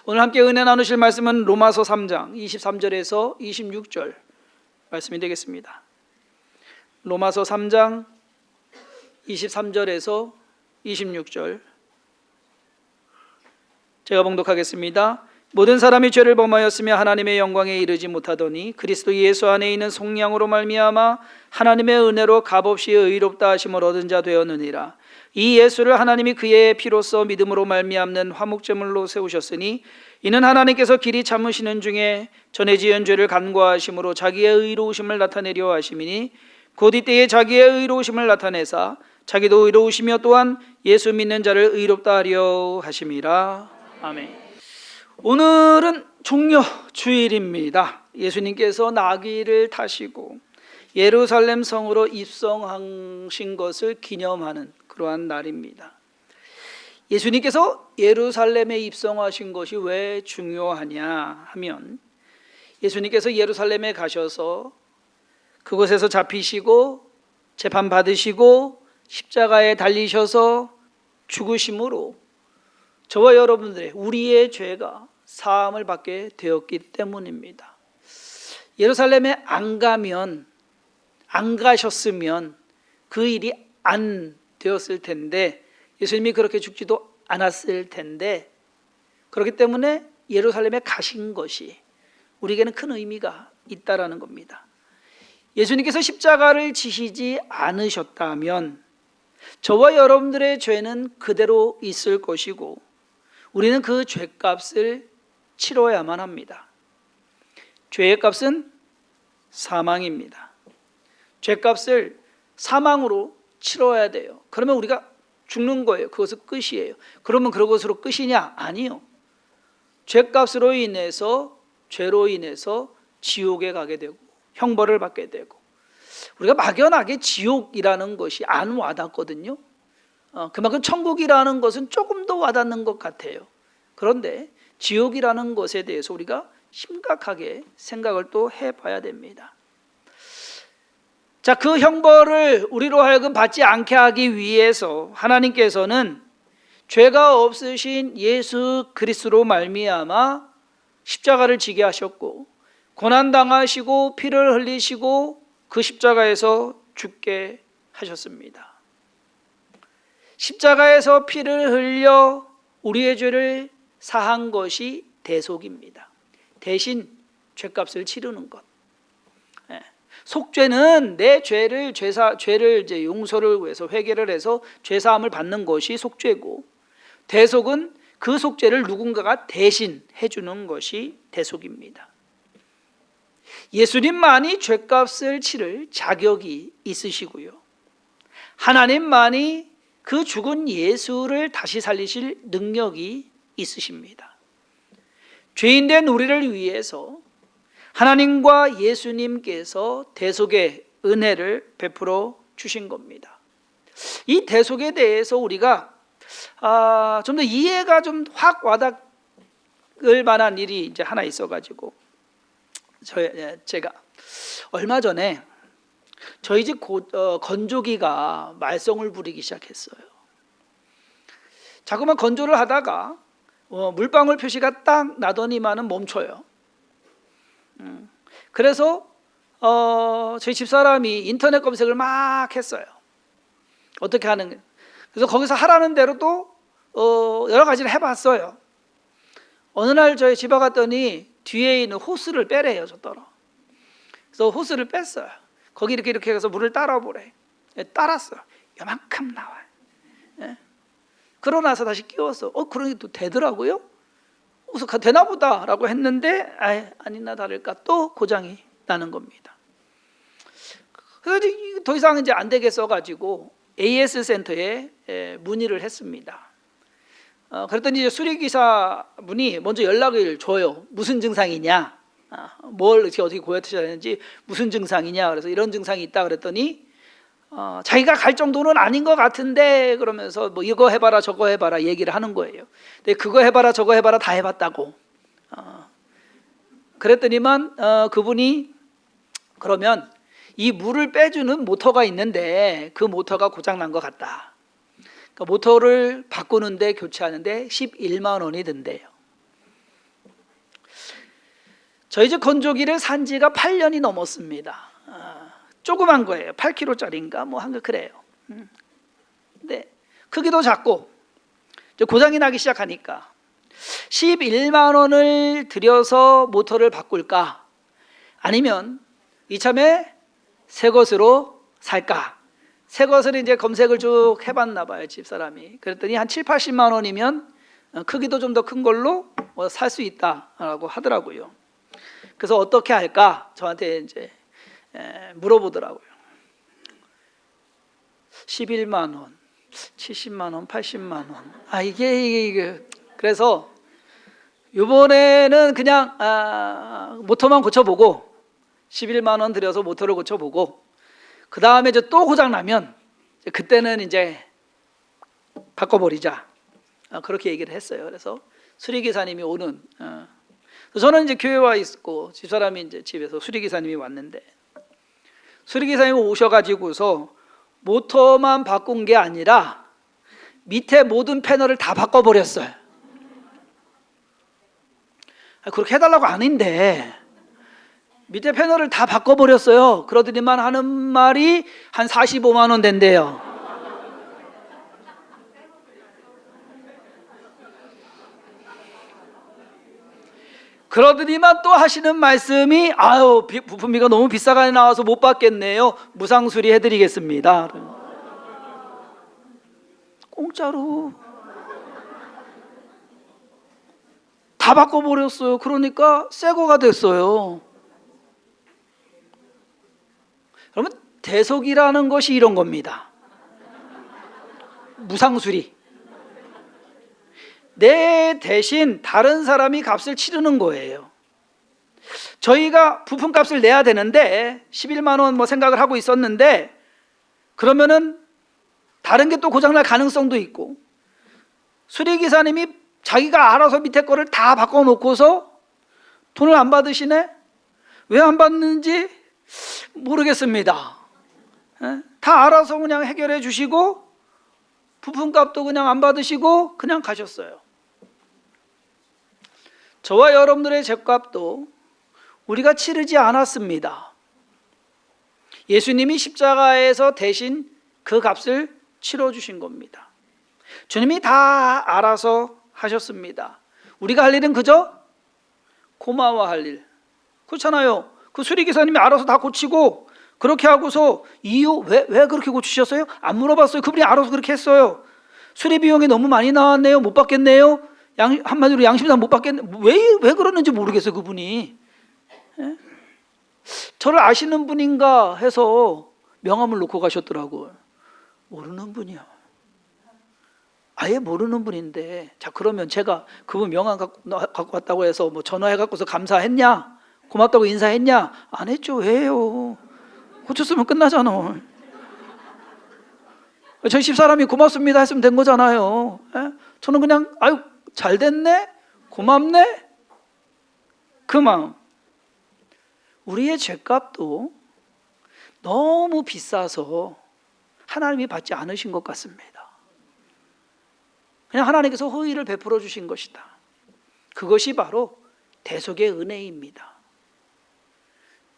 오늘 함께 은혜 나누실 말씀은 로마서 3장 23절에서 26절 말씀이 되겠습니다. 로마서 3장 23절에서 26절 제가 봉독하겠습니다. 모든 사람이 죄를 범하였으며 하나님의 영광에 이르지 못하더니 그리스도 예수 안에 있는 속량으로 말미암아 하나님의 은혜로 값없이 의롭다 하심을 얻은 자 되었느니라. 이 예수를 하나님이 그의 피로써 믿음으로 말미암는 화목제물로 세우셨으니 이는 하나님께서 길이 참으시는 중에 전에 지은 죄를 간과하심으로 자기의 의로우심을 나타내려 하심이니 곧 이때에 자기의 의로우심을 나타내사 자기도 의로우시며 또한 예수 믿는 자를 의롭다 하려 하심이라. 아멘. 오늘은 종려 주일입니다. 예수님께서 나귀를 타시고 예루살렘 성으로 입성하신 것을 기념하는 그러한 날입니다. 예수님께서 예루살렘에 입성하신 것이 왜 중요하냐 하면, 예수님께서 예루살렘에 가셔서 그곳에서 잡히시고 재판받으시고 십자가에 달리셔서 죽으심으로 저와 여러분들의 우리의 죄가 사함을 받게 되었기 때문입니다. 예루살렘에 안 가셨으면 그 일이 안 되었을 텐데, 예수님이 그렇게 죽지도 않았을 텐데, 그렇기 때문에 예루살렘에 가신 것이 우리에게는 큰 의미가 있다라는 겁니다. 예수님께서 십자가를 지시지 않으셨다면 저와 여러분들의 죄는 그대로 있을 것이고 우리는 그 죄값을 치러야만 합니다. 죄의 값은 사망입니다. 죄값을 사망으로 치러야 돼요. 그러면 우리가 죽는 거예요. 그것은 끝이에요. 그러면 그것으로 끝이냐? 아니요. 죄값으로 인해서, 죄로 인해서 지옥에 가게 되고 형벌을 받게 되고, 우리가 막연하게 지옥이라는 것이 안 와닿거든요. 그만큼 천국이라는 것은 조금 더 와닿는 것 같아요. 그런데 지옥이라는 것에 대해서 우리가 심각하게 생각을 또 해봐야 됩니다. 자, 그 형벌을 우리로 하여금 받지 않게 하기 위해서 하나님께서는 죄가 없으신 예수 그리스도로 말미암아 십자가를 지게 하셨고 고난당하시고 피를 흘리시고 그 십자가에서 죽게 하셨습니다. 십자가에서 피를 흘려 우리의 죄를 사한 것이 대속입니다. 대신 죄값을 치르는 것. 속죄는 내 죄를 이제 용서를 위해서 회개를 해서 죄 사함을 받는 것이 속죄고, 대속은 그 속죄를 누군가가 대신 해주는 것이 대속입니다. 예수님만이 죄값을 치를 자격이 있으시고요, 하나님만이 그 죽은 예수를 다시 살리실 능력이 있으십니다. 죄인된 우리를 위해서 하나님과 예수님께서 대속의 은혜를 베풀어 주신 겁니다. 이 대속에 대해서 우리가 좀 더 이해가 좀 확 와닿을 만한 일이 이제 하나 있어가지고, 제가 얼마 전에 저희 집 건조기가 말썽을 부리기 시작했어요. 자꾸만 건조를 하다가 물방울 표시가 딱 나더니만은 멈춰요. 그래서 저희 집사람이 인터넷 검색을 막 했어요. 어떻게 하는 게. 그래서 거기서 하라는 대로 또 여러 가지를 해봤어요. 어느 날 저희 집에 갔더니 뒤에 있는 호스를 빼래요, 저더러. 그래서 호스를 뺐어요. 거기 이렇게 해서 물을 따라보래. 따랐어요. 요만큼 나와요. 그러고 나서 다시 끼웠어. 그러니 또 되더라고요. 그래서 되나 보다라고 했는데 아니나 다를까 또 고장이 나는 겁니다. 그래서 더 이상 이제 안 되겠어가지고 AS 센터에 문의를 했습니다. 그랬더니 이제 수리기사 분이 먼저 연락을 줘요. 무슨 증상이냐, 뭘 어떻게 고쳐야 되는지, 무슨 증상이냐. 그래서 이런 증상이 있다 그랬더니 자기가 갈 정도는 아닌 것 같은데 그러면서 뭐 이거 해봐라 저거 해봐라 얘기를 하는 거예요. 근데 그거 해봐라 저거 해봐라 다 해봤다고. 그랬더니만 그분이 그러면 이 물을 빼주는 모터가 있는데 그 모터가 고장 난 것 같다. 그러니까 모터를 바꾸는데 교체하는데 11만 원이 든대요. 저희 집 건조기를 산 지가 8년이 넘었습니다. 조그만 거예요. 8kg짜리인가 뭐 한 거 그래요. 근데 크기도 작고 이제 고장이 나기 시작하니까 11만 원을 들여서 모터를 바꿀까, 아니면 이참에 새 것으로 살까. 새 것을 이제 검색을 쭉 해봤나 봐요, 집사람이. 그랬더니 한 7, 80만 원이면 크기도 좀 더 큰 걸로 살 수 있다라고 하더라고요. 그래서 어떻게 할까 저한테 이제 물어보더라고요. 11만 원, 70만 원, 80만 원. 이게 그래서 이번에는 그냥 모터만 고쳐보고 11만 원 들여서 모터를 고쳐보고, 그 다음에 이제 또 고장 나면 그때는 이제 바꿔버리자. 그렇게 얘기를 했어요. 그래서 수리기사님이 오는. 저는 이제 교회 와 있고 집사람이 이제 집에서 수리기사님이 왔는데, 수리기사님이 오셔가지고서 모터만 바꾼 게 아니라 밑에 모든 패널을 다 바꿔버렸어요. 그렇게 해달라고 아닌데 밑에 패널을 다 바꿔버렸어요. 그러더니만 하는 말이 한 45만 원 된대요. 그러더니만 또 하시는 말씀이, 부품비가 너무 비싸게 나와서 못 받겠네요. 무상수리 해드리겠습니다. 공짜로 다 바꿔버렸어요. 그러니까 새 거가 됐어요. 여러분, 대속이라는 것이 이런 겁니다. 무상수리. 내 대신 다른 사람이 값을 치르는 거예요. 저희가 부품값을 내야 되는데 11만 원 뭐 생각을 하고 있었는데, 그러면은 다른 게 또 고장날 가능성도 있고, 수리기사님이 자기가 알아서 밑에 거를 다 바꿔놓고서 돈을 안 받으시네? 왜 안 받는지 모르겠습니다. 다 알아서 그냥 해결해 주시고 부품값도 그냥 안 받으시고 그냥 가셨어요. 저와 여러분들의 죗값도 우리가 치르지 않았습니다. 예수님이 십자가에서 대신 그 값을 치러주신 겁니다. 주님이 다 알아서 하셨습니다. 우리가 할 일은 그저 고마워할 일. 그렇잖아요. 그 수리기사님이 알아서 다 고치고 그렇게 하고서 이유 왜 그렇게 고치셨어요? 안 물어봤어요. 그분이 알아서 그렇게 했어요. 수리 비용이 너무 많이 나왔네요. 못 받겠네요. 한마디로 양심상 못 받겠네. 왜 그러는지 모르겠어요. 그분이. 예? 저를 아시는 분인가 해서 명함을 놓고 가셨더라고요. 모르는 분이야. 아예 모르는 분인데, 자 그러면 제가 그분 명함 갖고 왔다고 해서 뭐 전화해 갖고서 감사했냐, 고맙다고 인사했냐? 안 했죠. 왜요? 고쳤으면 끝나잖아. 저희 집사람이 고맙습니다 했으면 된 거잖아요. 에? 저는 그냥 잘 됐네, 고맙네, 그 마음. 우리의 죗값도 너무 비싸서 하나님이 받지 않으신 것 같습니다. 그냥 하나님께서 호의를 베풀어 주신 것이다. 그것이 바로 대속의 은혜입니다.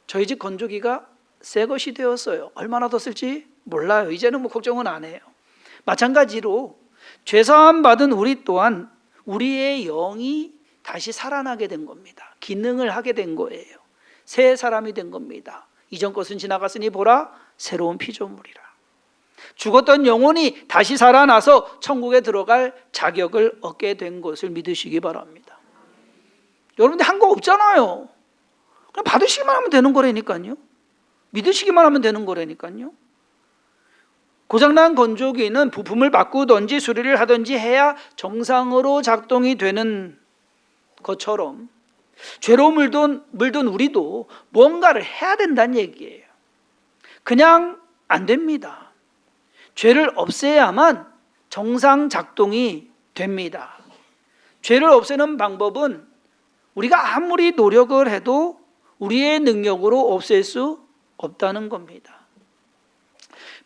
저희 집 건조기가 새 것이 되었어요. 얼마나 더 쓸지 몰라요. 이제는 뭐 걱정은 안 해요. 마찬가지로 죄사함 받은 우리 또한 우리의 영이 다시 살아나게 된 겁니다. 기능을 하게 된 거예요. 새 사람이 된 겁니다. 이전 것은 지나갔으니 보라 새로운 피조물이라. 죽었던 영혼이 다시 살아나서 천국에 들어갈 자격을 얻게 된 것을 믿으시기 바랍니다. 여러분들 한 거 없잖아요. 그냥 받으시기만 하면 되는 거라니까요. 믿으시기만 하면 되는 거라니까요. 고장난 건조기는 부품을 바꾸든지 수리를 하든지 해야 정상으로 작동이 되는 것처럼 죄로 물든 우리도 뭔가를 해야 된다는 얘기예요. 그냥 안 됩니다. 죄를 없애야만 정상 작동이 됩니다. 죄를 없애는 방법은 우리가 아무리 노력을 해도 우리의 능력으로 없앨 수 없다는 겁니다.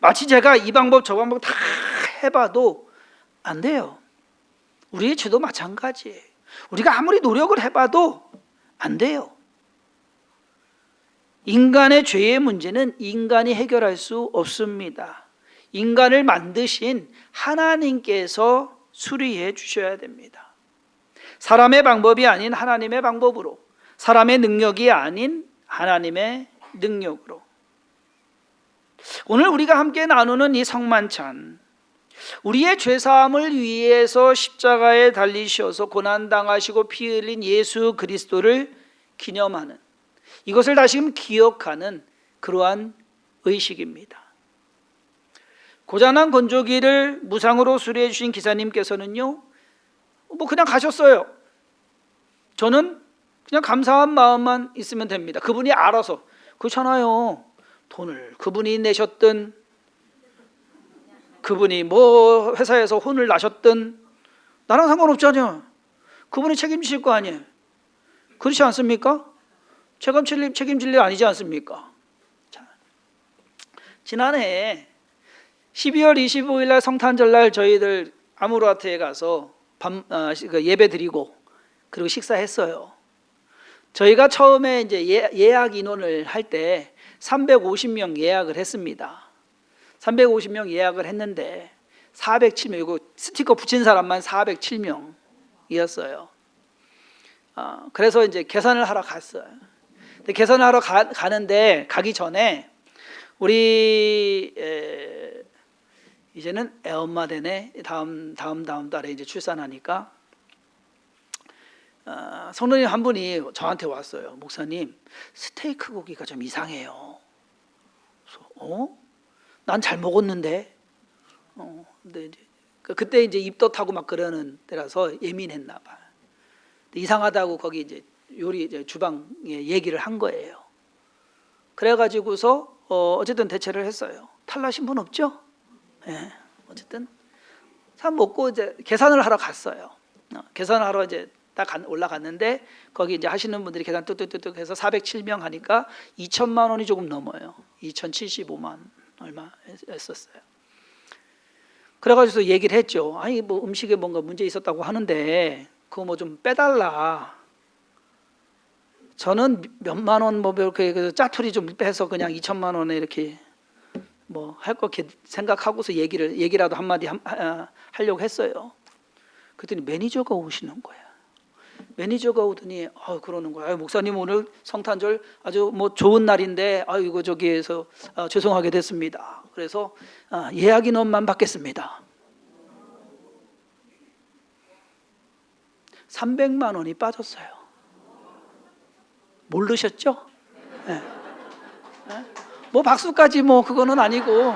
마치 제가 이 방법 저 방법 다 해봐도 안 돼요. 우리의 죄도 마찬가지예요. 우리가 아무리 노력을 해봐도 안 돼요. 인간의 죄의 문제는 인간이 해결할 수 없습니다. 인간을 만드신 하나님께서 수리해 주셔야 됩니다. 사람의 방법이 아닌 하나님의 방법으로, 사람의 능력이 아닌 하나님의 능력으로. 오늘 우리가 함께 나누는 이 성만찬, 우리의 죄사함을 위해서 십자가에 달리셔서 고난당하시고 피 흘린 예수 그리스도를 기념하는, 이것을 다시금 기억하는 그러한 의식입니다. 고장난 건조기를 무상으로 수리해 주신 기사님께서는요, 그냥 가셨어요. 저는 그냥 감사한 마음만 있으면 됩니다. 그분이 알아서, 그렇잖아요. 돈을 그분이 내셨든, 그분이 뭐 회사에서 혼을 나셨든 나랑 상관없잖아요. 그분이 책임지실 거 아니에요. 그렇지 않습니까? 책임질 일 아니지 않습니까? 자, 지난해 12월 25일 날 성탄절날 저희들 아무로아트에 가서 예배 드리고 그리고 식사했어요. 저희가 처음에 이제 예약 인원을 할 때 350명 예약을 했습니다. 350명 예약을 했는데 407명, 이거 스티커 붙인 사람만 407명이었어요. 그래서 이제 계산을 하러 갔어요. 근데 계산을 하러 가는데 가기 전에 우리 이제는 애엄마 되네. 다음 달에 이제 출산하니까 성도님 한 분이 저한테 왔어요. 목사님, 스테이크 고기가 좀 이상해요. 그래서 난 잘 먹었는데. 근데 이제 그때 이제 입덧하고 막 그러는 때라서 예민했나 봐. 이상하다고 거기 이제 요리 이제 주방에 얘기를 한 거예요. 그래가지고서 어쨌든 대처를 했어요. 탈나신 분 없죠? 네, 어쨌든 사 먹고 이제 계산을 하러 갔어요. 계산을 하러 이제 딱 올라갔는데 거기 이제 하시는 분들이 계산 뚝뚝뚝뚝 해서 407명 하니까 2천만 원이 조금 넘어요. 2,075만 얼마 했었어요. 그래가지고 얘기를 했죠. 아니 뭐 음식에 뭔가 문제 있었다고 하는데 그거 뭐 좀 빼달라. 저는 몇만 원 뭐 이렇게 짜투리 좀 빼서 그냥 2천만 원에 이렇게 뭐 할 거 생각하고서 얘기라도 한마디 하려고 했어요. 그랬더니 매니저가 오시는 거야. 매니저가 오더니 그러는 거야. 목사님 오늘 성탄절 아주 뭐 좋은 날인데 이거 저기에서 죄송하게 됐습니다. 그래서 예약 인원만 받겠습니다. 300만 원이 빠졌어요. 모르셨죠? 네. 네? 뭐 박수까지 뭐 그거는 아니고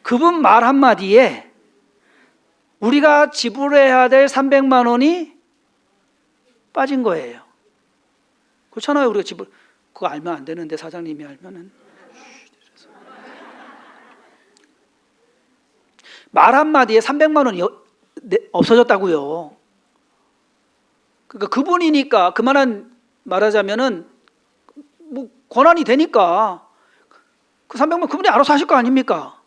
그분 말 한마디에 우리가 지불해야 될 300만 원이 빠진 거예요. 그렇잖아요. 우리가 그거 알면 안 되는데 사장님이 알면은 말 한마디에 300만 원이 없어졌다고요. 그러니까 그분이니까 그만한 말하자면은 뭐 권한이 되니까 그 300만 그분이 알아서 하실 거 아닙니까?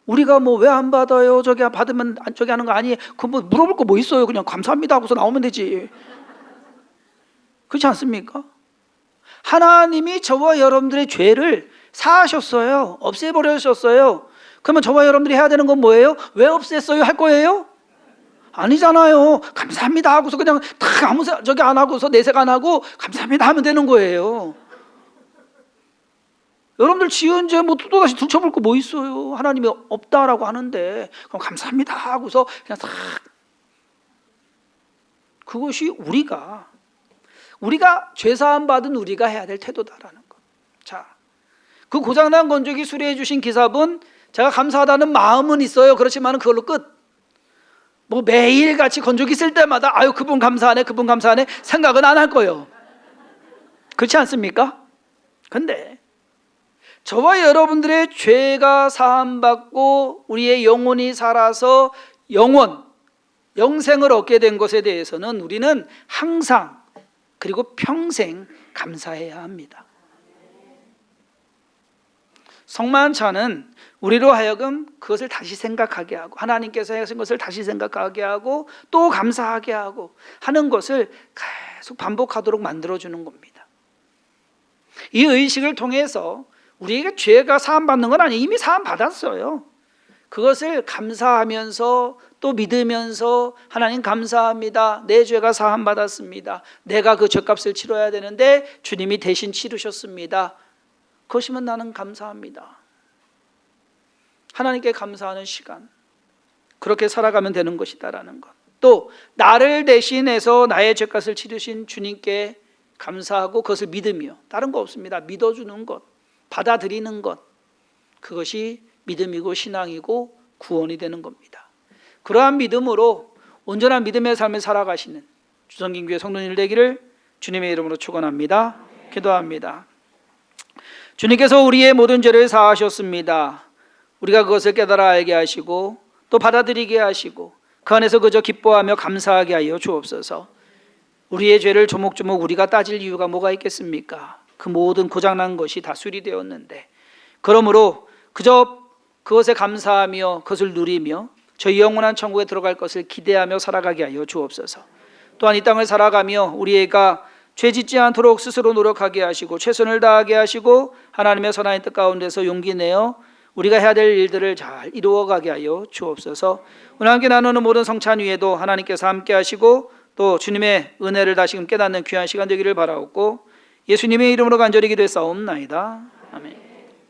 우리가 뭐 왜 안 받아요? 저기 받으면 저기 하는 거 아니에요? 그 뭐 물어볼 거 뭐 있어요? 그냥 감사합니다 하고서 나오면 되지. 그렇지 않습니까? 하나님이 저와 여러분들의 죄를 사하셨어요. 없애버리셨어요. 그러면 저와 여러분들이 해야 되는 건 뭐예요? 왜 없앴어요? 할 거예요? 아니잖아요. 감사합니다 하고서 그냥 다 아무 저기 안 하고서 내색 안 하고 감사합니다 하면 되는 거예요. 여러분들 지은 죄 뭐 또다시 들춰볼 거 뭐 있어요? 하나님이 없다라고 하는데 그럼 감사합니다 하고서 그냥 싹. 그것이 우리가 죄사함 받은 우리가 해야 될 태도다라는 것. 자, 그 고장난 건조기 수리해 주신 기사분 제가 감사하다는 마음은 있어요. 그렇지만 그걸로 끝. 뭐 매일 같이 건조기 쓸 때마다 그분 감사하네 그분 감사하네 생각은 안 할 거예요. 그렇지 않습니까? 근데 저와 여러분들의 죄가 사함받고 우리의 영혼이 살아서 영생을 얻게 된 것에 대해서는 우리는 항상 그리고 평생 감사해야 합니다. 성만찬은 우리로 하여금 그것을 다시 생각하게 하고 하나님께서 하신 것을 다시 생각하게 하고 또 감사하게 하고 하는 것을 계속 반복하도록 만들어주는 겁니다. 이 의식을 통해서 우리에게 죄가 사함받는 건 아니에요. 이미 사함받았어요. 그것을 감사하면서 또 믿으면서 하나님 감사합니다. 내 죄가 사함받았습니다. 내가 그 죄값을 치러야 되는데 주님이 대신 치르셨습니다. 그것이면 나는 감사합니다. 하나님께 감사하는 시간, 그렇게 살아가면 되는 것이다라는 것. 또 나를 대신해서 나의 죄값을 치르신 주님께 감사하고 그것을 믿으며, 다른 거 없습니다. 믿어주는 것, 받아들이는 것, 그것이 믿음이고 신앙이고 구원이 되는 겁니다. 그러한 믿음으로 온전한 믿음의 삶을 살아가시는 주성김교회 성도님들 되기를 주님의 이름으로 축원합니다. 기도합니다. 주님께서 우리의 모든 죄를 사하셨습니다. 우리가 그것을 깨달아 알게 하시고 또 받아들이게 하시고 그 안에서 그저 기뻐하며 감사하게 하여 주옵소서. 우리의 죄를 조목조목 우리가 따질 이유가 뭐가 있겠습니까? 그 모든 고장난 것이 다 수리되었는데, 그러므로 그저 그것에 감사하며 그것을 누리며 저희 영원한 천국에 들어갈 것을 기대하며 살아가게 하여 주옵소서. 또한 이 땅을 살아가며 우리가 죄 짓지 않도록 스스로 노력하게 하시고 최선을 다하게 하시고 하나님의 선한 뜻 가운데서 용기 내어 우리가 해야 될 일들을 잘 이루어가게 하여 주옵소서. 오늘 함께 나누는 모든 성찬 위에도 하나님께서 함께 하시고 또 주님의 은혜를 다시금 깨닫는 귀한 시간 되기를 바라옵고 예수님의 이름으로 간절히 기도했사옵나이다.